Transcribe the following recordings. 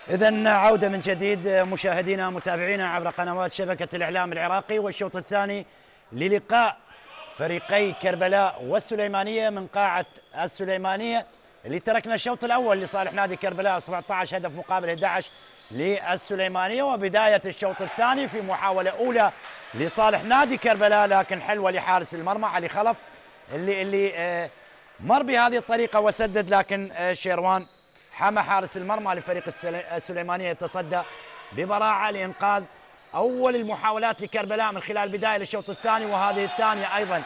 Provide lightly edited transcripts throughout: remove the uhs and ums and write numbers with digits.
إذن عودة من جديد مشاهدينا متابعينا عبر قنوات شبكة الإعلام العراقي، والشوط الثاني للقاء فريقي كربلاء والسليمانية من قاعة السليمانية، اللي تركنا الشوط الأول لصالح نادي كربلاء 17 هدف مقابل 11 للسليمانية، وبداية الشوط الثاني في محاولة أولى لصالح نادي كربلاء لكن حلوة لحارس المرمى علي خلف اللي مر بهذه الطريقة وسدد، لكن شيروان حمى حارس المرمى لفريق السليمانية يتصدى ببراعة لإنقاذ أول المحاولات لكربلاء من خلال بداية للشوط الثاني. وهذه الثانية أيضا،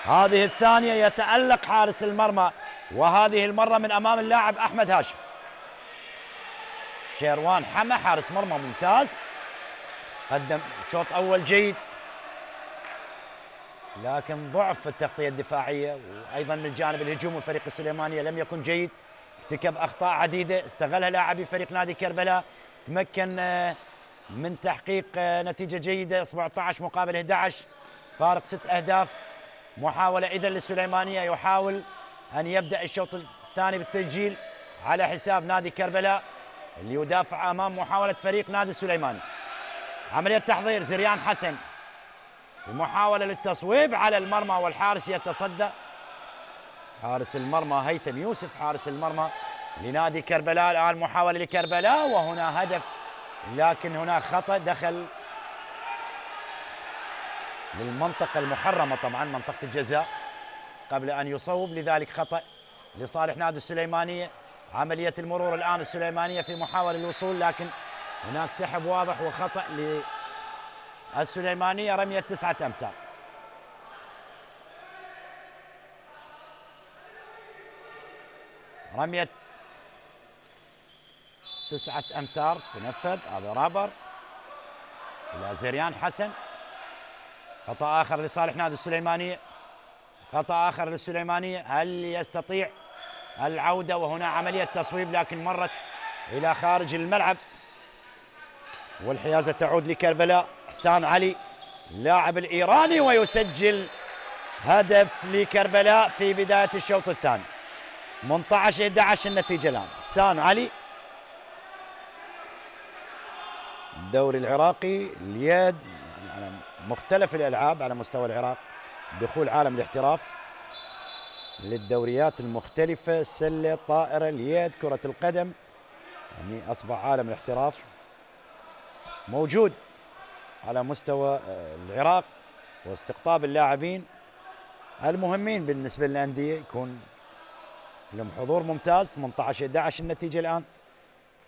هذه الثانية يتألق حارس المرمى، وهذه المرة من أمام اللاعب أحمد هاشم. شيروان حمى حارس مرمى ممتاز، قدم شوط أول جيد، لكن ضعف في التغطية الدفاعية، وأيضا من الجانب الهجومي فريق السليمانية لم يكن جيد، ارتكب أخطاء عديدة استغلها لاعبي فريق نادي كربلاء، تمكن من تحقيق نتيجة جيدة 17 مقابل 11 فارق 6 أهداف. محاولة إذا للسليمانية يحاول أن يبدأ الشوط الثاني بالتسجيل على حساب نادي كربلاء اللي يدافع أمام محاولة فريق نادي السليماني. عملية تحضير زريان حسن ومحاولة للتصويب على المرمى، والحارس يتصدى، حارس المرمى هيثم يوسف حارس المرمى لنادي كربلاء. الآن محاولة لكربلاء وهنا هدف، لكن هناك خطأ دخل للمنطقة المحرمة، طبعا منطقة الجزاء، قبل أن يصوب، لذلك خطأ لصالح نادي السليمانية. عملية المرور الآن السليمانية في محاولة الوصول، لكن هناك سحب واضح وخطأ للسليمانية. رمية 9 أمتار، رمية 9 أمتار تنفذ. هذا رابر إلى زريان حسن، خطأ آخر لصالح نادي السليمانية، خطأ آخر للسليمانية. هل يستطيع العودة؟ وهنا عملية تصويب لكن مرت إلى خارج الملعب، والحيازة تعود لكربلاء. حسان علي لاعب الإيراني ويسجل هدف لكربلاء في بداية الشوط الثاني. 18-11 النتيجة الآن. حسان علي الدوري العراقي اليد، يعني على مختلف الألعاب على مستوى العراق، دخول عالم الاحتراف للدوريات المختلفة، السلة، الطائرة، اليد، كرة القدم، يعني أصبح عالم الاحتراف موجود على مستوى العراق، واستقطاب اللاعبين المهمين بالنسبة للأندية يكون لهم حضور ممتاز. 18-11 النتيجة الآن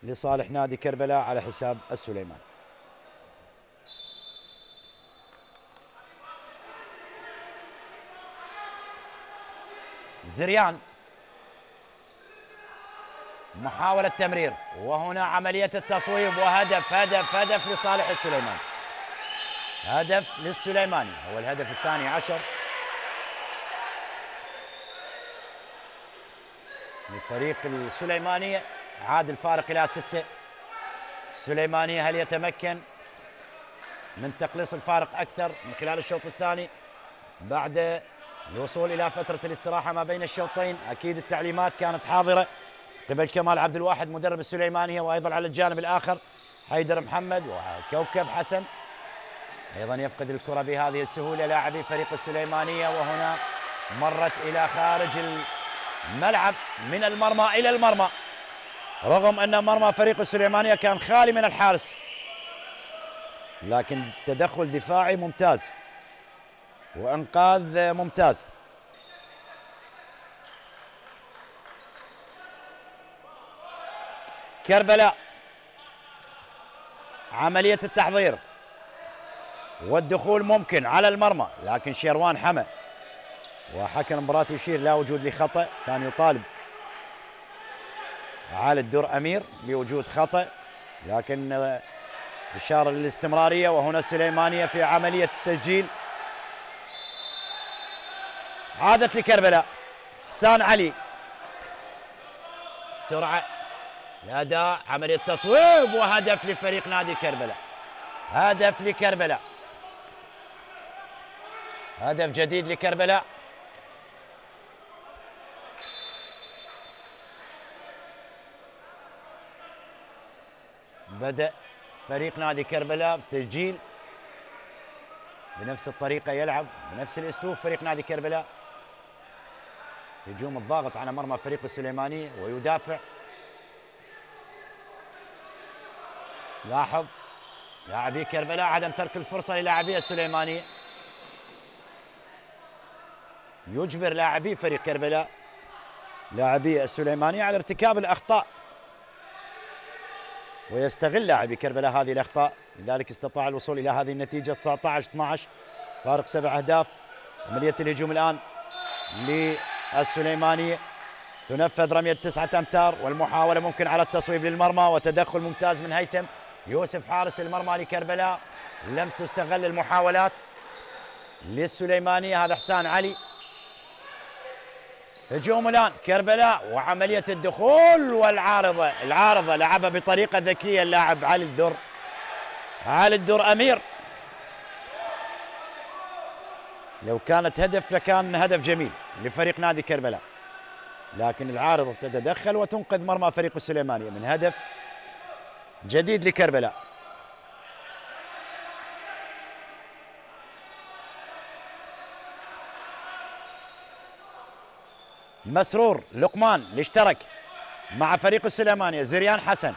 لصالح نادي كربلاء على حساب السليمان. زريان محاولة تمرير، وهنا عملية التصويب، وهدف هدف لصالح السليمان، هدف للسليماني، هو الهدف الثاني عشر لفريق السليمانية، عاد الفارق إلى 6. السليمانية هل يتمكن من تقليص الفارق أكثر من خلال الشوط الثاني بعد الوصول إلى فترة الاستراحة ما بين الشوطين؟ أكيد التعليمات كانت حاضرة قبل كمال عبد الواحد مدرب السليمانية، وأيضا على الجانب الآخر حيدر محمد وكوكب حسن أيضا يفقد الكرة بهذه السهولة لاعبي فريق السليمانية، وهنا مرت إلى خارج الملعب من المرمى إلى المرمى، رغم أن مرمى فريق السليمانية كان خالي من الحارس، لكن تدخل دفاعي ممتاز وإنقاذ ممتاز. كربلاء عملية التحضير والدخول ممكن على المرمى، لكن شيروان حمى، وحكم المباراة يشير لا وجود لخطأ، كان يطالب على الدر أمير بوجود خطأ، لكن إشارة للاستمرارية. وهنا السليمانية في عملية التسجيل، عادت لكربلاء. حسان علي سرعة الأداء، عملية تصويب، وهدف لفريق نادي كربلاء، هدف لكربلاء، هدف جديد لكربلاء. بدأ فريق نادي كربلاء بتسجيل بنفس الطريقة، يلعب بنفس الأسلوب فريق نادي كربلاء. هجوم الضاغط على مرمى فريق السليمانية ويدافع. لاحظ لاعبي كربلاء عدم ترك الفرصة للاعبي السليمانية، يجبر لاعبي فريق كربلاء لاعبي السليمانية على ارتكاب الأخطاء، ويستغل لاعبي كربلاء هذه الأخطاء، لذلك استطاع الوصول إلى هذه النتيجة 19-12 فارق 7 أهداف. عملية الهجوم الآن للسليمانية، تنفذ رمية 9 أمتار والمحاولة ممكن على التصويب للمرمى، وتدخل ممتاز من هيثم يوسف حارس المرمى لكربلاء. لم تستغل المحاولات للسليمانية. هذا حسان علي. هجوم الآن كربلاء وعملية الدخول والعارضة لعبها بطريقة ذكية اللاعب علي الدر أمير. لو كانت هدف لكان هدف جميل لفريق نادي كربلاء، لكن العارضة تتدخل وتنقذ مرمى فريق السليمانية من هدف جديد لكربلاء. مسرور لقمان اللي اشترك مع فريق السليمانية. زريان حسن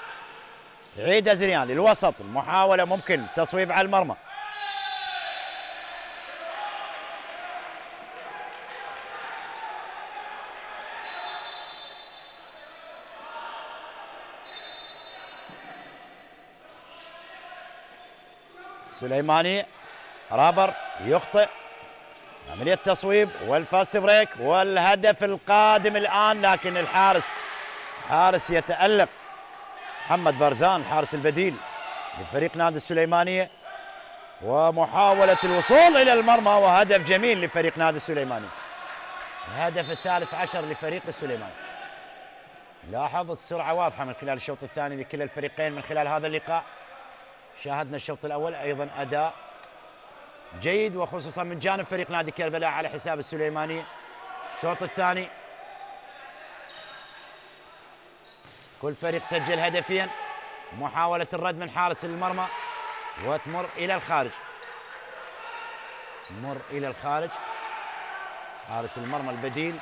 عيد زريان للوسط، المحاولة ممكن تصويب على المرمى. سليماني رابر يخطئ، عملية تصويب والفاست بريك والهدف القادم الآن، لكن الحارس يتألق. محمد برزان الحارس البديل لفريق نادي السليمانية، ومحاولة الوصول إلى المرمى وهدف جميل لفريق نادي السليمانية. الهدف الثالث عشر لفريق السليماني. لاحظ السرعة واضحة من خلال الشوط الثاني لكلا الفريقين من خلال هذا اللقاء. شاهدنا الشوط الأول أيضا أداء جيد، وخصوصا من جانب فريق نادي كربلاء على حساب السليماني. الشوط الثاني كل فريق سجل هدفين. محاولة الرد من حارس المرمى وتمر إلى الخارج. حارس المرمى البديل،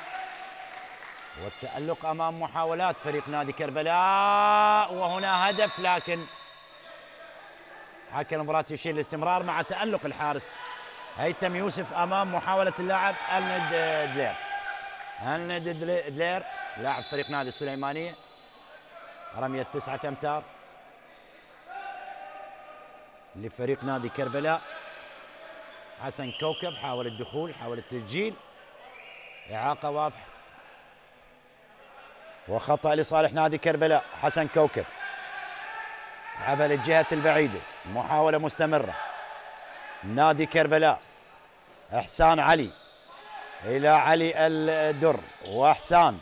والتألق أمام محاولات فريق نادي كربلاء، وهنا هدف، لكن حكم المباراة يشير الاستمرار مع تألق الحارس هيثم يوسف أمام محاولة اللاعب الند دلير لاعب فريق نادي السليمانية. رمية 9 أمتار لفريق نادي كربلاء. حسن كوكب حاول الدخول، حاول التسجيل، إعاقة واضحة وخطأ لصالح نادي كربلاء. حسن كوكب لعبها للجهة البعيدة، محاولة مستمرة نادي كربلاء. إحسان علي إلى علي الدر، وإحسان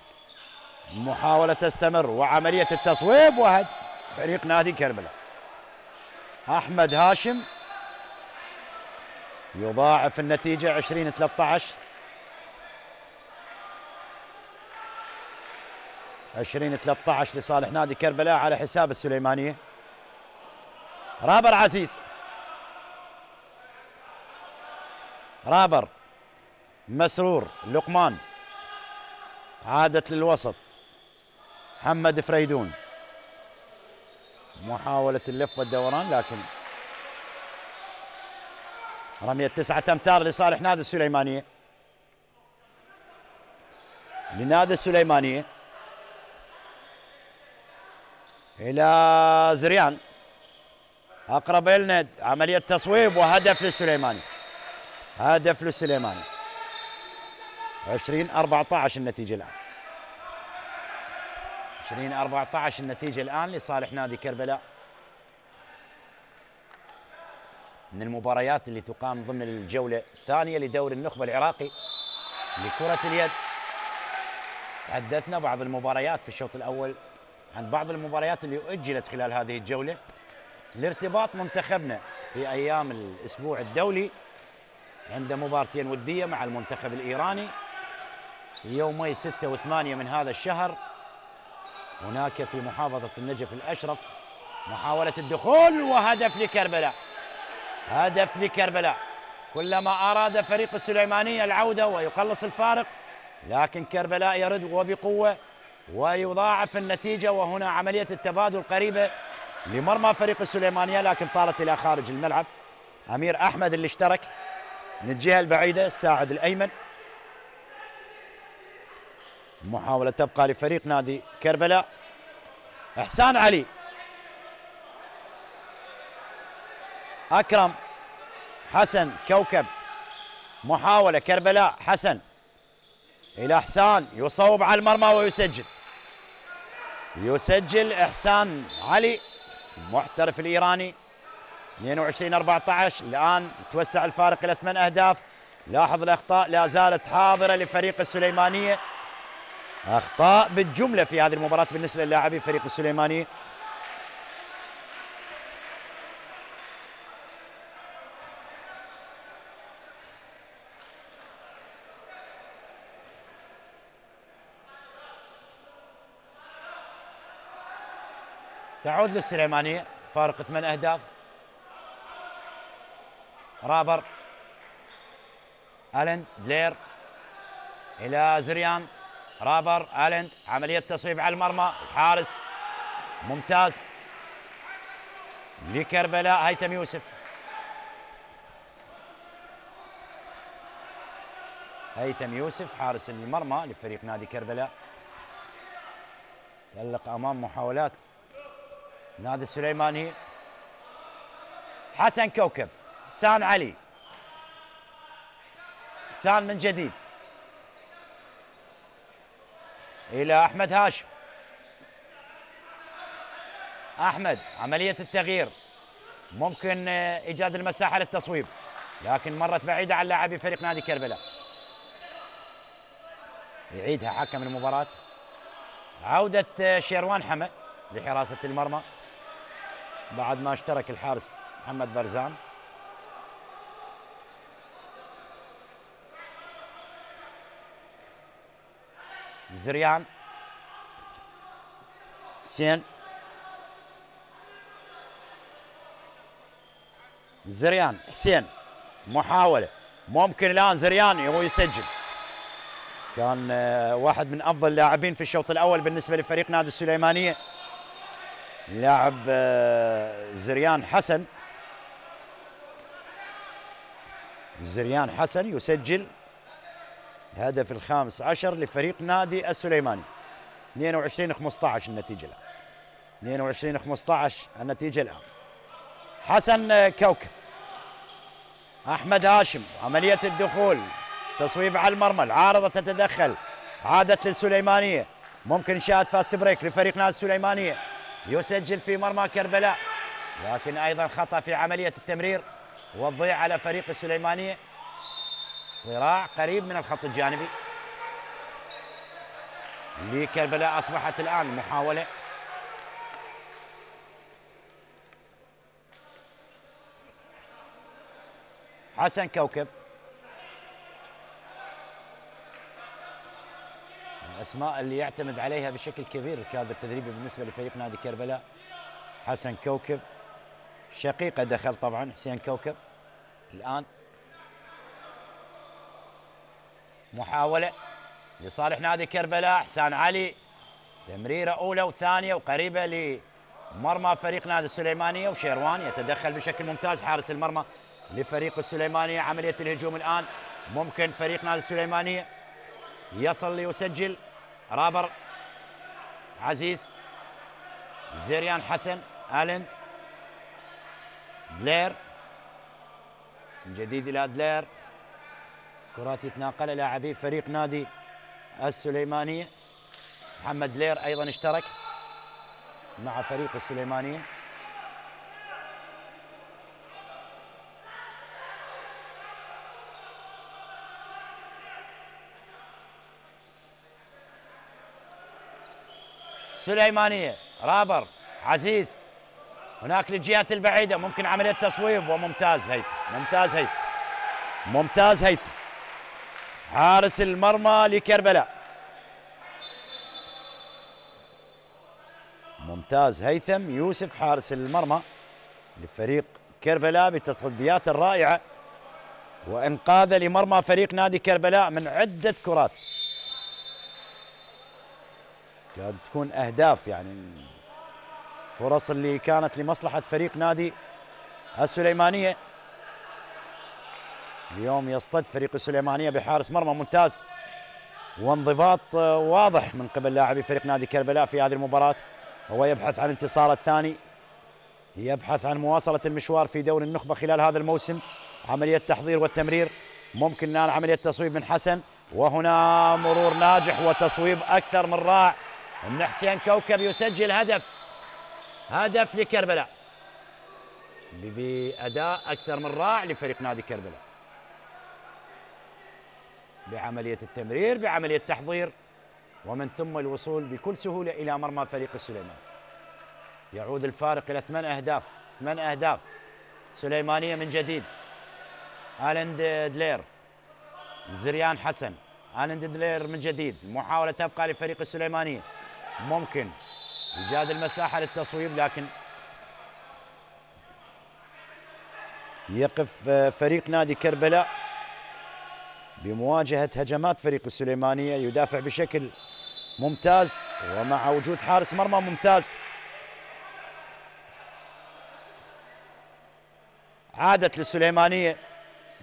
محاولة تستمر وعملية التصويب وهد فريق نادي كربلاء. أحمد هاشم يضاعف النتيجة 20-13. 20-13 لصالح نادي كربلاء على حساب السليمانية. رابر عزيز، رابر مسرور لقمان، عادت للوسط محمد فريدون، محاولة اللف والدوران، لكن رمية 9 أمتار لصالح نادي السليمانية. لنادي السليمانية إلى زريان، أقرب الند، عملية تصويب وهدف للسليماني. 20-14 النتيجة الآن. 20-14 النتيجة الآن لصالح نادي كربلاء. من المباريات اللي تقام ضمن الجولة الثانية لدوري النخبة العراقي لكرة اليد. تحدثنا بعض المباريات في الشوط الأول عن بعض المباريات اللي أجلت خلال هذه الجولة لارتباط منتخبنا في أيام الأسبوع الدولي، عند مباراتين ودية مع المنتخب الإيراني في يومي 6 و8 من هذا الشهر، هناك في محافظة النجف الأشرف محاولة الدخول وهدف لكربلاء. هدف لكربلاء. كلما أراد فريق السليمانية العودة ويقلص الفارق، لكن كربلاء يرد وبقوة ويضاعف النتيجة. وهنا عملية التبادل قريبة لمرمى فريق السليمانية، لكن طالت إلى خارج الملعب. أمير أحمد اللي اشترك من الجهة البعيدة، الساعد الأيمن. محاولة تبقى لفريق نادي كربلاء. إحسان علي، أكرم، حسن كوكب. محاولة كربلاء، حسن إلى إحسان، يصوب على المرمى ويسجل. يسجل إحسان علي المحترف الإيراني. 22-14. الآن توسع الفارق إلى 8 أهداف. لاحظ الأخطاء لا زالت حاضرة لفريق السليمانية، أخطاء بالجملة في هذه المباراة بالنسبة للاعبي فريق السليمانية. تعود للسليمانية فارق 8 أهداف. رابر، ألند، دلير إلى زريان. رابر، ألند، عملية تصويب على المرمى. الحارس ممتاز لكربلاء، هيثم يوسف. هيثم يوسف حارس المرمى لفريق نادي كربلاء. تألق أمام محاولات نادي السليماني. حسن كوكب، إحسان علي، إحسان من جديد إلى أحمد هاشم. أحمد، عملية التغيير، ممكن إيجاد المساحة للتصويب، لكن مرت بعيدة عن لاعبي فريق نادي كربلاء. يعيدها حكم المباراة. عودة شيروان حمد لحراسة المرمى بعد ما اشترك الحارس محمد برزان. زريان، حسين، زريان، حسين، محاولة، ممكن الآن زريان يبغى يسجل. كان واحد من أفضل اللاعبين في الشوط الأول بالنسبة لفريق نادي السليمانية، لاعب زريان حسن. زريان حسن يسجل الهدف الخامس عشر لفريق نادي السليماني. 22-15 النتيجة الآن. 22-15 النتيجة الآن. حسن كوكب، أحمد هاشم، عملية الدخول، تصويب على المرمى، العارضة تتدخل، عادت للسليمانية، ممكن شاهد فاست بريك لفريق نادي السليمانية، يسجل في مرمى كربلاء، لكن أيضا خطأ في عملية التمرير والضيع على فريق السليمانية. صراع قريب من الخط الجانبي لكربلاء. أصبحت الآن محاولة حسن كوكب. الأسماء اللي يعتمد عليها بشكل كبير الكادر التدريبي بالنسبة لفريق نادي كربلاء. حسن كوكب شقيقه دخل طبعا، حسين كوكب. الآن محاولة لصالح نادي كربلاء. إحسان علي، تمريرة أولى وثانية وقريبة لمرمى فريق نادي السليمانية، وشيروان يتدخل بشكل ممتاز حارس المرمى لفريق السليمانية. عملية الهجوم الآن، ممكن فريق نادي السليمانية يصل ليسجل. رابر عزيز، زريان حسن، ألند، دلير من جديد إلى دلير. كرات يتناقلها لاعبي فريق نادي السليمانية. محمد دلير أيضا اشترك مع فريق السليمانية. سليمانية، رابر عزيز، هناك للجهات البعيدة ممكن عملية تصويب، وممتاز هيثم، ممتاز هيثم، ممتاز هيثم حارس المرمى لكربلاء. ممتاز هيثم يوسف حارس المرمى لفريق كربلاء بتصديات الرائعة وإنقاذه لمرمى فريق نادي كربلاء من عدة كرات كانت تكون أهداف، يعني فرص اللي كانت لمصلحة فريق نادي السليمانية. اليوم يصطد فريق السليمانية بحارس مرمى ممتاز وانضباط واضح من قبل لاعبي فريق نادي كربلاء في هذه المباراة. هو يبحث عن انتصاره الثاني، يبحث عن مواصلة المشوار في دوري النخبة خلال هذا الموسم. عملية تحضير والتمرير، ممكن الآن عملية تصويب من حسن، وهنا مرور ناجح وتصويب أكثر من رائع من حسين كوكب يسجل هدف لكربلاء بأداء أكثر من رائع لفريق نادي كربلاء بعملية التمرير بعملية التحضير ومن ثم الوصول بكل سهولة إلى مرمى فريق السليمان. يعود الفارق إلى 8 أهداف السليمانية من جديد. آلند دلير، زريان حسن، آلند دلير من جديد، محاولة تبقى لفريق السليمانية، ممكن إيجاد المساحة للتصويب لكن يقف فريق نادي كربلاء بمواجهة هجمات فريق السليمانية، يدافع بشكل ممتاز ومع وجود حارس مرمى ممتاز. عادت للسليمانية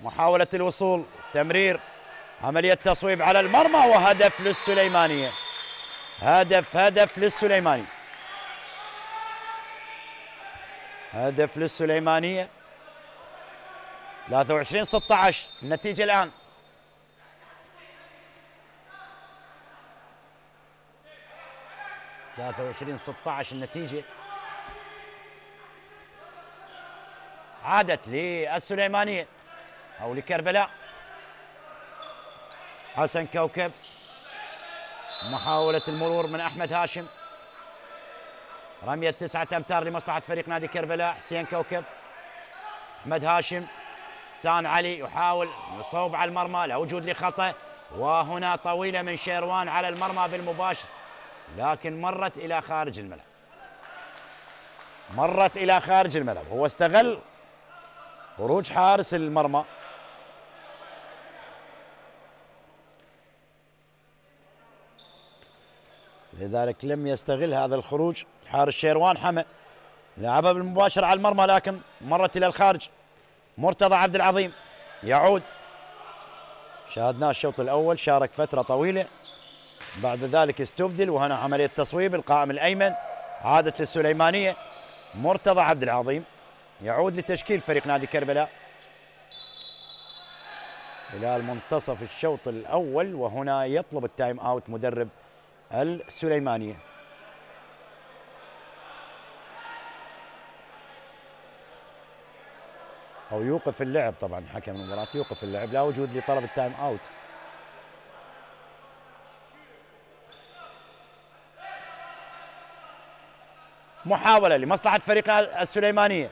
محاولة الوصول، تمرير، عملية تصويب على المرمى وهدف للسليمانية. هدف للسليماني، هدف للسليمانية. 23-16 النتيجة الآن. -23 النتيجة. عادت للسليمانية أو لكربلاء. حسن كوكب، محاولة المرور من أحمد هاشم، رمية 9 أمتار لمصلحة فريق نادي كربلاء. حسين كوكب، أحمد هاشم، سان علي يحاول يصوب على المرمى، لا وجود لخطأ، وهنا طويلة من شيروان على المرمى بالمباشر لكن مرت إلى خارج الملعب، مرت إلى خارج الملعب. هو استغل خروج حارس المرمى لذلك لم يستغل هذا الخروج. حارس شيروان حمى لعبها بالمباشر على المرمى لكن مرت إلى الخارج. مرتضى عبد العظيم يعود، شاهدناه الشوط الأول، شارك فترة طويلة، بعد ذلك استبدل، وهنا عملية تصويب القائم الأيمن. عادت للسليمانية. مرتضى عبد العظيم يعود لتشكيل فريق نادي كربلاء خلال منتصف الشوط الأول، وهنا يطلب التايم أوت مدرب السليمانية. أو يوقف اللعب، طبعا حكم المباراة يوقف اللعب، لا وجود لطلب التايم أوت. محاولة لمصلحة فريق السليمانية،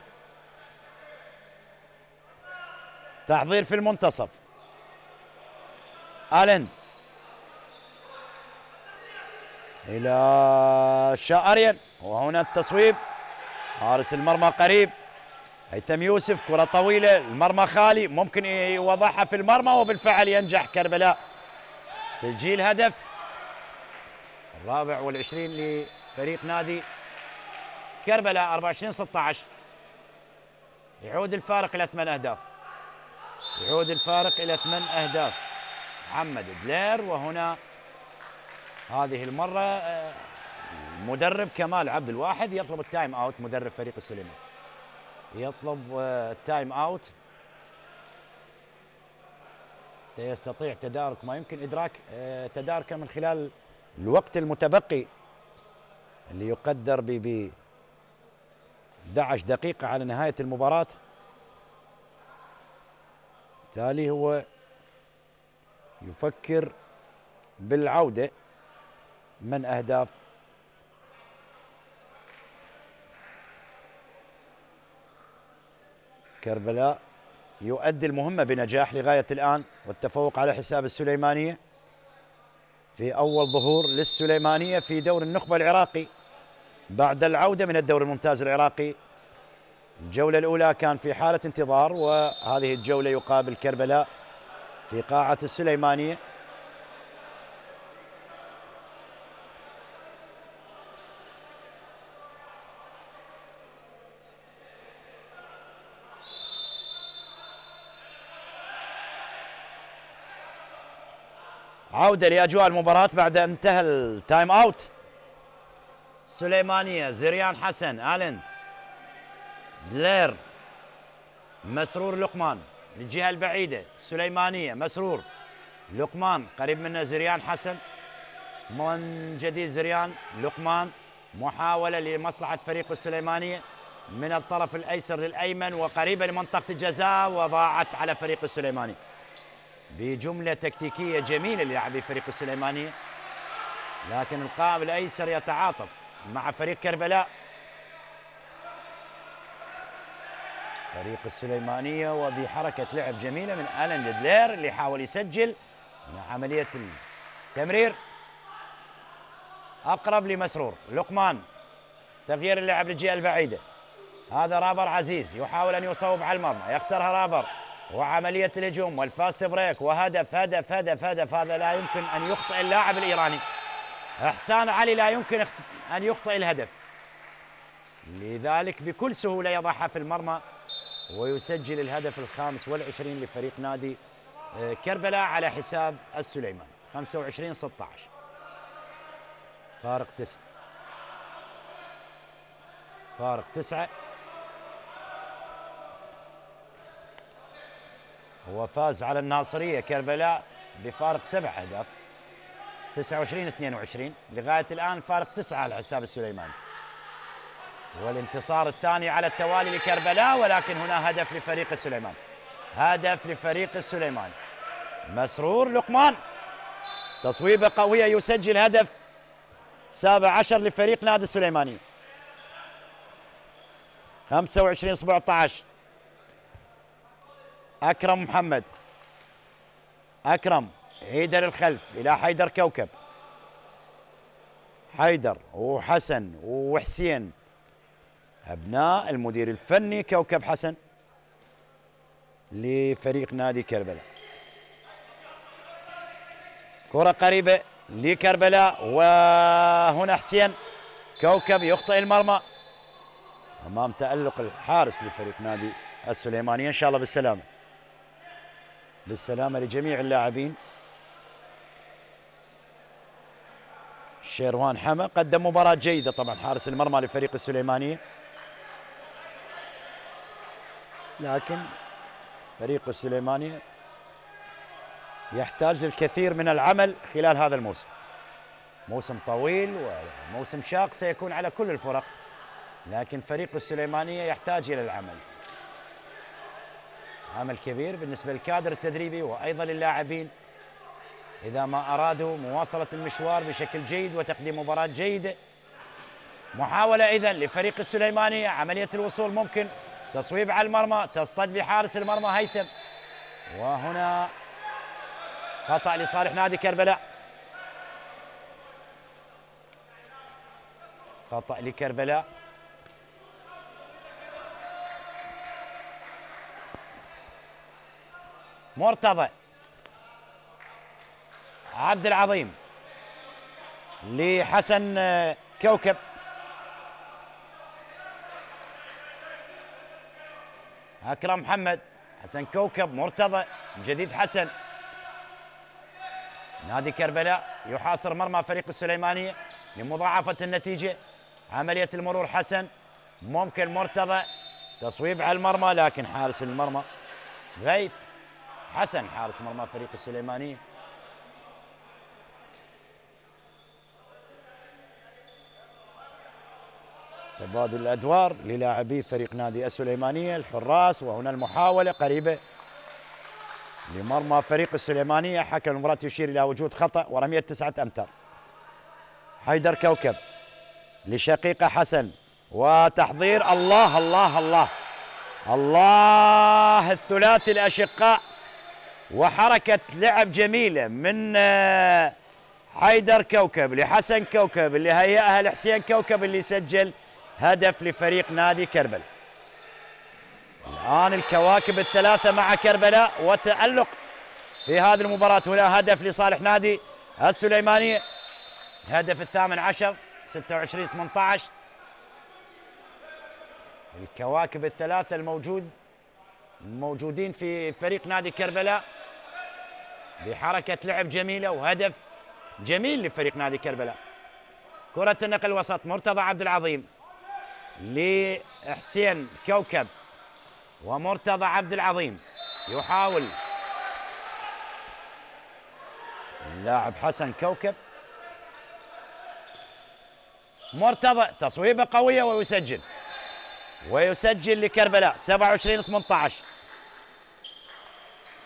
تحضير في المنتصف. آلند إلى شاريان، وهنا التصويب، حارس المرمى قريب. هيثم يوسف، كرة طويلة، المرمى خالي، ممكن يوضعها في المرمى وبالفعل ينجح كربلاء تسجيل هدف 24 لفريق نادي كربلاء. 24-16 يعود الفارق إلى 8 أهداف، يعود الفارق إلى 8 أهداف. محمد دلير، وهنا هذه المرة مدرب كمال عبد الواحد يطلب التايم أوت، مدرب فريق السليمان يطلب التايم أوت يستطيع تدارك ما يمكن إدراك تداركه من خلال الوقت المتبقي اللي يقدر ب 11 دقيقة على نهاية المباراة. بالتالي هو يفكر بالعودة من أهداف كربلاء، يؤدي المهمة بنجاح لغاية الآن والتفوق على حساب السليمانية في أول ظهور للسليمانية في دوري النخبة العراقي بعد العودة من الدوري الممتاز العراقي. الجولة الأولى كان في حالة انتظار، وهذه الجولة يقابل كربلاء في قاعة السليمانية. عودة لأجواء المباراة بعد أن انتهى التايم أوت. سليمانية، زريان حسن، آلند، بلير، مسرور، لقمان للجهة البعيدة. سليمانية، مسرور، لقمان قريب منه زريان حسن، من جديد زريان، لقمان، محاولة لمصلحة فريق السليمانية من الطرف الأيسر للأيمن وقريبة لمنطقة الجزاء، وضاعت على فريق السليماني بجملة تكتيكية جميلة للاعبي فريق السليمانية، لكن القائم الأيسر يتعاطف مع فريق كربلاء. فريق السليمانية وبحركة لعب جميلة من آلان بلير اللي حاول يسجل من عملية التمرير. أقرب لمسرور، لقمان، تغيير اللعب للجهة البعيدة. هذا رابر عزيز يحاول أن يصوب على المرمى، يخسرها رابر، وعملية الهجوم والفاست بريك وهدف. هدف هدف هدف، هذا لا يمكن أن يخطئ اللاعب الإيراني إحسان علي، لا يمكن أن يخطئ الهدف، لذلك بكل سهولة يضعها في المرمى ويسجل الهدف ال25 لفريق نادي كربلاء على حساب السليماني. 25-16، فارق 9، فارق 9. هو فاز على الناصرية كربلاء بفارق 7 أهداف، 29-22. لغاية الآن فارق 9 على حساب السليماني، والانتصار الثاني على التوالي لكربلاء، ولكن هنا هدف لفريق السليماني، هدف لفريق السليماني. مسرور، لقمان، تصويبة قوية، يسجل هدف 17 لفريق نادي السليماني. 25-17. أكرم محمد، أكرم عيد للخلف إلى حيدر كوكب، حيدر وحسن وحسين أبناء المدير الفني كوكب حسن لفريق نادي كربلاء. كرة قريبة لكربلاء، وهنا حسين كوكب يخطئ المرمى أمام تألق الحارس لفريق نادي السليمانية. إن شاء الله بالسلامة، بالسلامة لجميع اللاعبين. شيروان حما قدم مباراة جيدة طبعا، حارس المرمى لفريق السليمانية، لكن فريق السليمانية يحتاج للكثير من العمل خلال هذا الموسم. موسم طويل وموسم شاق سيكون على كل الفرق، لكن فريق السليمانية يحتاج إلى العمل، عمل كبير بالنسبة للكادر التدريبي وأيضا للاعبين إذا ما أرادوا مواصلة المشوار بشكل جيد وتقديم مباراة جيدة. محاولة إذن لفريق السليماني، عملية الوصول ممكن، تصويب على المرمى، تصطد بحارس المرمى هيثم، وهنا خطأ لصالح نادي كربلاء، خطأ لكربلاء. مرتضى عبد العظيم لحسن كوكب، أكرم محمد، حسن كوكب، مرتضى، جديد حسن. نادي كربلاء يحاصر مرمى فريق السليمانية لمضاعفة النتيجة. عملية المرور حسن، ممكن مرتضى، تصويب على المرمى، لكن حارس المرمى غيث حسن حارس مرمى فريق السليمانية. تبادل الأدوار للاعبي فريق نادي السليمانية الحراس، وهنا المحاولة قريبة لمرمى فريق السليمانية. حكم المباراة يشير إلى وجود خطأ ورمية 9 أمتار. حيدر كوكب لشقيقة حسن، وتحضير. الله الله الله الله، الثلاثي الأشقاء، وحركة لعب جميلة من حيدر كوكب لحسن كوكب اللي هيئها لحسين كوكب اللي سجل هدف لفريق نادي كربلاء. الآن الكواكب الثلاثة مع كربلاء وتألق في هذه المباراة. هنا هدف لصالح نادي السليمانية، هدف الثامن عشر 26-18. الكواكب الثلاثة الموجودين في فريق نادي كربلاء بحركة لعب جميلة وهدف جميل لفريق نادي كربلاء. كرة النقل وسط مرتضى عبد العظيم لحسين كوكب، ومرتضى عبد العظيم يحاول اللاعب حسن كوكب، مرتضى تصويبة قوية ويسجل لكربلاء 27-18.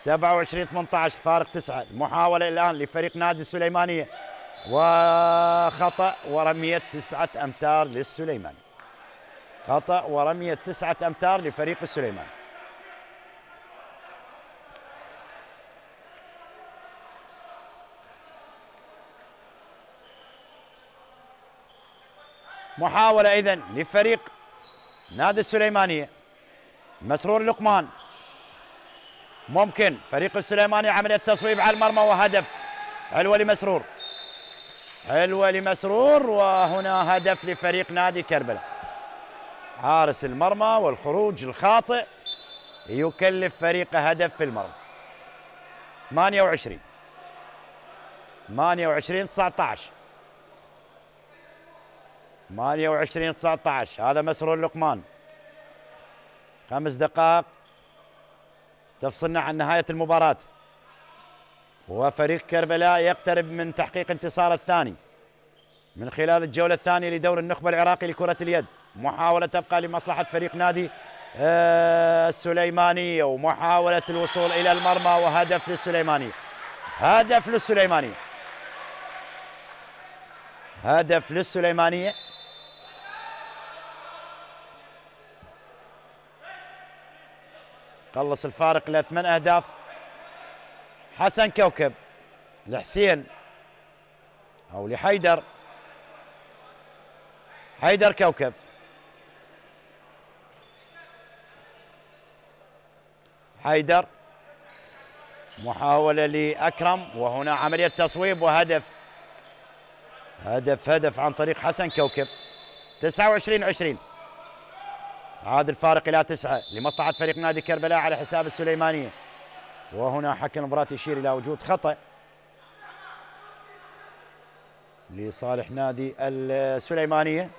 27-18 فارق 9. المحاولة الآن لفريق نادي السليمانية وخطأ ورمية 9 أمتار للسليماني. خطأ ورمية 9 أمتار لفريق السليماني. محاولة إذن لفريق نادي السليمانية. مسرور لقمان، ممكن فريق السليماني عملية تصويب على المرمى وهدف. حلوة لمسرور وهنا هدف لفريق نادي كربلاء. حارس المرمى والخروج الخاطئ يكلف فريقه هدف في المرمى. 28-19. 28-19. هذا مسرور لقمان. 5 دقائق تفصلنا عن نهاية المباراة، وفريق كربلاء يقترب من تحقيق انتصاره الثاني من خلال الجولة الثانية لدور النخبة العراقي لكرة اليد. محاولة تبقى لمصلحة فريق نادي السليمانية، ومحاولة الوصول إلى المرمى وهدف للسليمانية. هدف للسليمانية. قلص الفارق إلى 8 أهداف. حسن كوكب لحسين أو لحيدر. حيدر كوكب، حيدر محاولة لأكرم، وهنا عملية تصويب وهدف. هدف عن طريق حسن كوكب. 29-20. عاد الفارق إلى 9 لمصلحة فريق نادي كربلاء على حساب السليمانية. وهنا حكم المباراة يشير إلى وجود خطأ لصالح نادي السليمانية.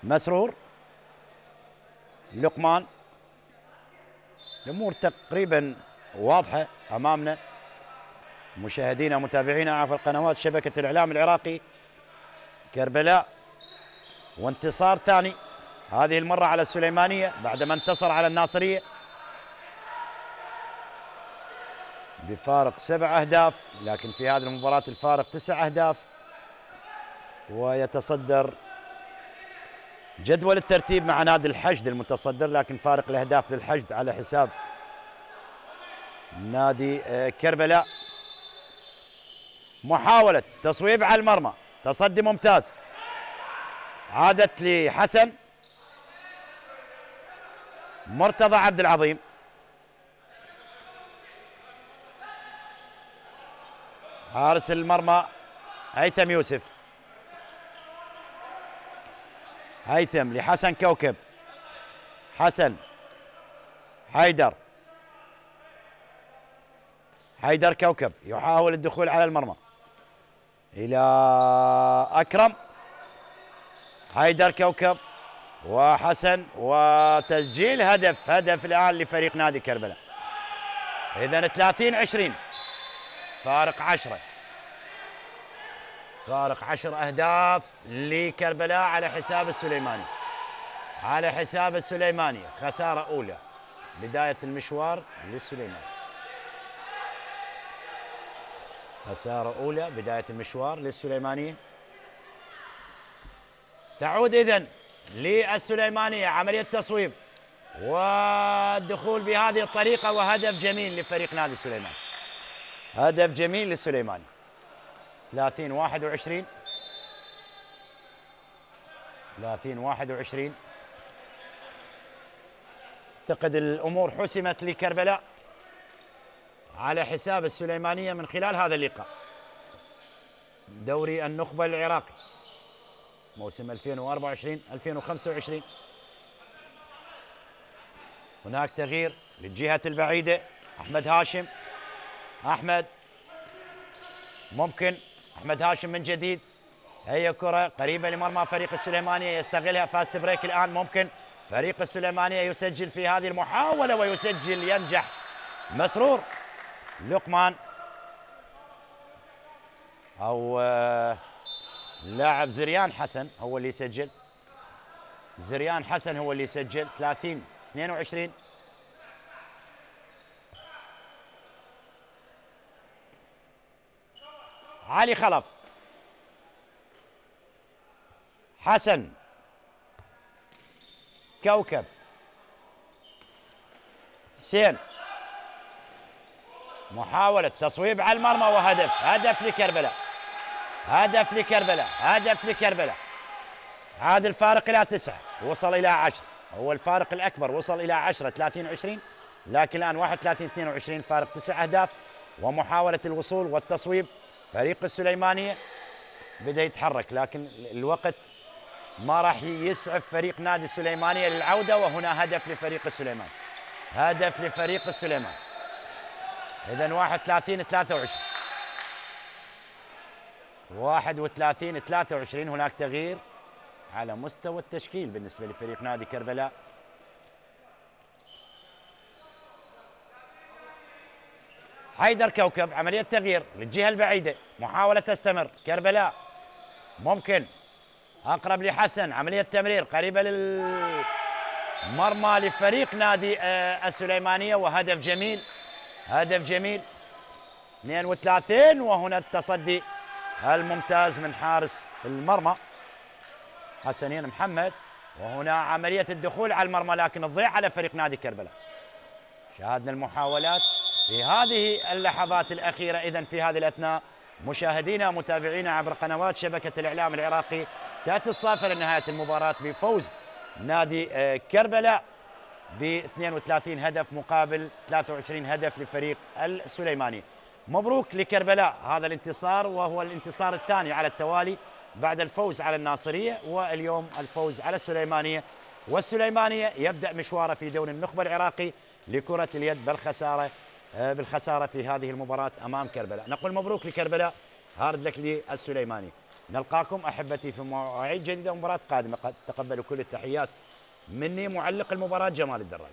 مسرور لقمان. الامور تقريبا واضحه امامنا مشاهدينا ومتابعينا عبر قنوات شبكه الاعلام العراقي. كربلاء وانتصار ثاني هذه المره على السليمانيه بعدما انتصر على الناصريه بفارق 7 أهداف، لكن في هذه المباراه الفارق 9 أهداف. ويتصدر جدول الترتيب مع نادي الحشد المتصدر، لكن فارق الاهداف للحشد على حساب نادي كربلاء. محاولة تصويب على المرمى، تصدي ممتاز، عادت لحسن. مرتضى عبد العظيم، حارس المرمى هيثم يوسف. هيثم لحسن كوكب. حسن، حيدر كوكب يحاول الدخول على المرمى إلى أكرم. حيدر كوكب وحسن وتسجيل هدف الآن لفريق نادي كربلاء. إذن 30-20 فارق 10 أهداف لكربلاء على حساب السليماني. على حساب السليمانية. خسارة أولى، بداية المشوار للسليماني. خسارة أولى، بداية المشوار للسليمانية. تعود إذن للسليمانية عملية تصويب والدخول بهذه الطريقة، وهدف جميل لفريق نادي السليمان. هدف جميل للسليماني. 30-21. 30-21. اعتقد الأمور حسمت لكربلاء على حساب السليمانية من خلال هذا اللقاء. دوري النخبة العراقي موسم 2024-2025. هناك تغيير للجهة البعيدة. أحمد هاشم. أحمد ممكن. أحمد هاشم من جديد. هي كرة قريبة لمرمى فريق السليمانية يستغلها. فاست بريك الآن. ممكن فريق السليمانية يسجل في هذه المحاولة ويسجل. ينجح مسرور لقمان أو لاعب زريان حسن هو اللي يسجل. زريان حسن هو اللي يسجل. 30-22. علي خلف. حسن. كوكب. حسين. محاولة تصويب على المرمى وهدف. هدف لكربلاء. هدف لكربلاء. هدف لكربلاء. عاد الفارق إلى 9 وصل إلى 10. هو الفارق الأكبر وصل إلى 10. 30-20. لكن الآن 31-22. فارق 9 أهداف. ومحاولة الوصول والتصويب. فريق السليمانية بدأ يتحرك، لكن الوقت ما راح يسعف فريق نادي السليمانية للعودة. وهنا هدف لفريق السليمان. هدف لفريق السليمان. إذن 31-23. 31-23. هناك تغيير على مستوى التشكيل بالنسبة لفريق نادي كربلاء. حيدر كوكب. عملية تغيير للجهة البعيدة. محاولة تستمر. كربلاء ممكن. أقرب لحسن. عملية تمرير قريبة للمرمى لفريق نادي السليمانية. وهدف جميل. هدف جميل. 32. وهنا التصدي الممتاز من حارس المرمى حسنين محمد. وهنا عملية الدخول على المرمى لكن تضيع على فريق نادي كربلاء. شاهدنا المحاولات في هذه اللحظات الأخيرة. إذن في هذه الأثناء مشاهدينا متابعينا عبر قنوات شبكة الإعلام العراقي تأتي الصافرة لنهاية المباراة بفوز نادي كربلاء ب 32 هدف مقابل 23 هدف لفريق السليماني. مبروك لكربلاء هذا الانتصار، وهو الانتصار الثاني على التوالي بعد الفوز على الناصرية واليوم الفوز على السليمانية. والسليمانية يبدأ مشواره في دوري النخبة العراقي لكرة اليد بالخسارة في هذه المباراة أمام كربلاء. نقول مبروك لكربلاء، هارد لك للسليماني. نلقاكم أحبتي في مواعيد جديدة ومباراة قادمة. تقبلوا كل التحيات مني معلق المباراة جمال الدراج.